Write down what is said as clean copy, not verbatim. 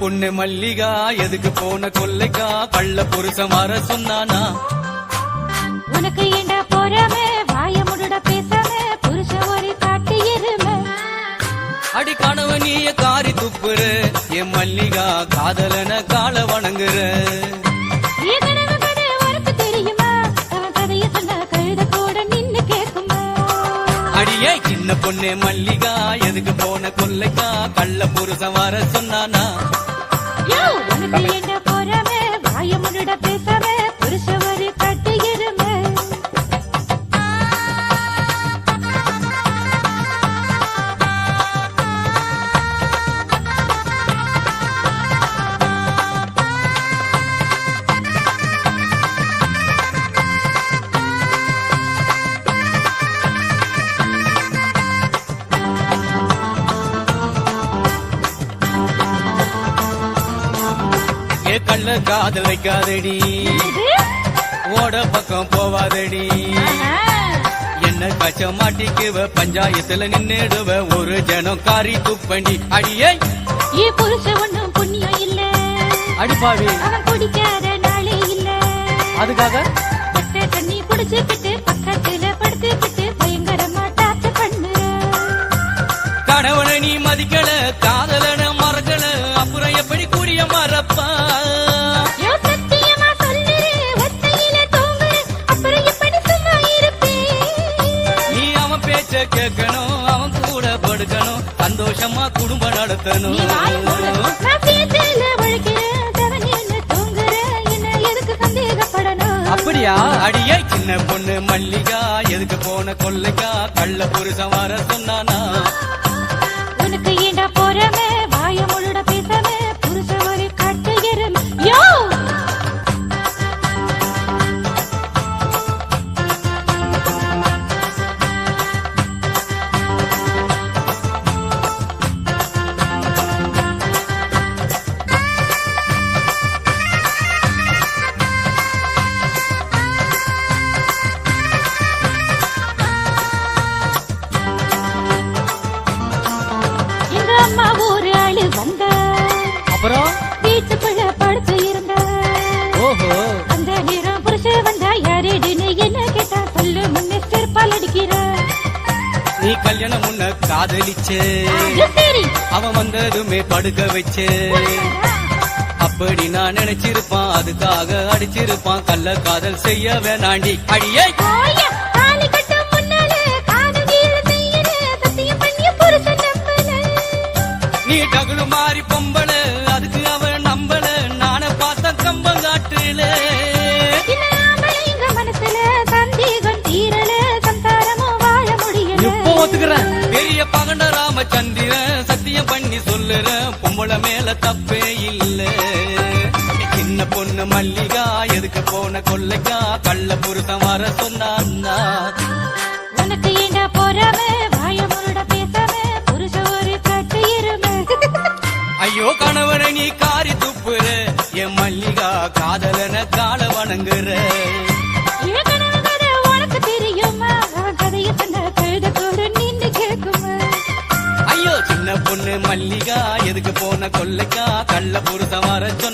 பொண்ணு மல்லிகா எதுக்கு போன கொல்லைக்கா கள்ள புருஷன் வர சொன்னானா? உனக்கு ஏண்டா போறாமே வாய முடுட பேசாம புருஷ ஒரு காட்டு எருமை. அடி கணவனிய காரி துப்புற என் மல்லிகா காதலன கால வணங்குற. உனக்கு தெரியுமா அவன் கதைய சொன்ன கழுத கூட நின்னு கேக்குமா? அடியே சின்ன பொண்ணு மல்லிகா எதுக்கு போன கொல்லைக்கா கள்ள புருஷன் வர சொன்னானா? உனக்கு ஏண்டா போறாமே வாய முடுட பேசாம புருஷ ஒரு காட்டு எருமை. கள்ள காதல் வைக்காதடி ஓட பக்கம் போவாதடி. என்ன காய்ச்ச மாட்டிக்குவ பஞ்சாயத்துல நின்னுடுவ ஒரு ஜனம் காரி துப்பண்டி. அடியே புருஷ ஒண்ணும் புண்ணியம் இல்ல அடிப்பாவி அவன் குடிக்காத நாளே இல்ல. அதுக்காக பட்ட தண்ணி குடிச்சுக்கிட்டு பக்கத்துல படுத்துக்கிட்டு பயங்கரமா டார்ச்சர் பண்ணுற. கணவனை நீ மதிக்கல காதலன மறக்கல அப்புறம் எப்படி கூடிய மறப்பா? கேட்கணும் அவன் கூட படுக்கணும் சந்தோஷமா குடும்பம் நடத்தணும். அப்படியா? அடியே சின்ன பொண்ணு மல்லிகா எதுக்கு போன கொல்லைக்கா கள்ள புருஷன் வர சொன்னானா? உனக்கு ஏண்டா போறமே வாய முழுட பேசாம புருஷ ஒரு காட்டு எருமை. அம்மா ஒரு ஆளு வந்த அப்புறம் வீட்டுக்குள்ள படுத்து இருந்த. ஓஹோ அந்த நேரம் புருஷ வந்தா யாரேடுன்னு என்ன கேட்டா சொல்லு முன்னே செருப்பால் அடிக்கிற. நீ கல்யாணம் முன்ன காதலிச்சு அவன் வந்ததுமே படுக்க வச்சு அப்படி நான் நினைச்சிருப்பான் அதுக்காக அடிச்சிருப்பான். கள்ள காதல் செய்ய வேணாண்டி. அடியே நீ டகுலு மாறி பொம்பள அதுக்கு அவன் நம்பல நான பார்த்த கம்பம் காட்டுல. மனசுல சந்தேகம் தீரல சம்சாரமும் வாழ முடியல. இப்போ ஒத்துக்கிறேன் பெரிய பகண்ட ராமச்சந்திரன் சத்தியம் பண்ணி சொல்லுறேன் பொம்பளை மேல தப்பே இல்ல. சின்ன பொண்ணு மல்லிகா எதுக்கு போன கொல்லைக்கா கள்ள புருஷன் வர சொன்னான்னா? உனக்கு ஏண்டா போறாம வாய முருட பேசாம புருஷ ஒரு காட்டு எருமை. ஐயோ கணவனை நீ காரி துப்புற என் மல்லிகா காதலன கால வணங்குற. உனக்கு தெரியுமா அவன் கதைய சொன்ன கழுத கூட நின்னு கேக்குமா? ஐயோ சின்ன பொண்ணு மல்லிகா எதுக்கு போன கொல்லைக்கா கள்ள புருஷன் வர சொன்ன?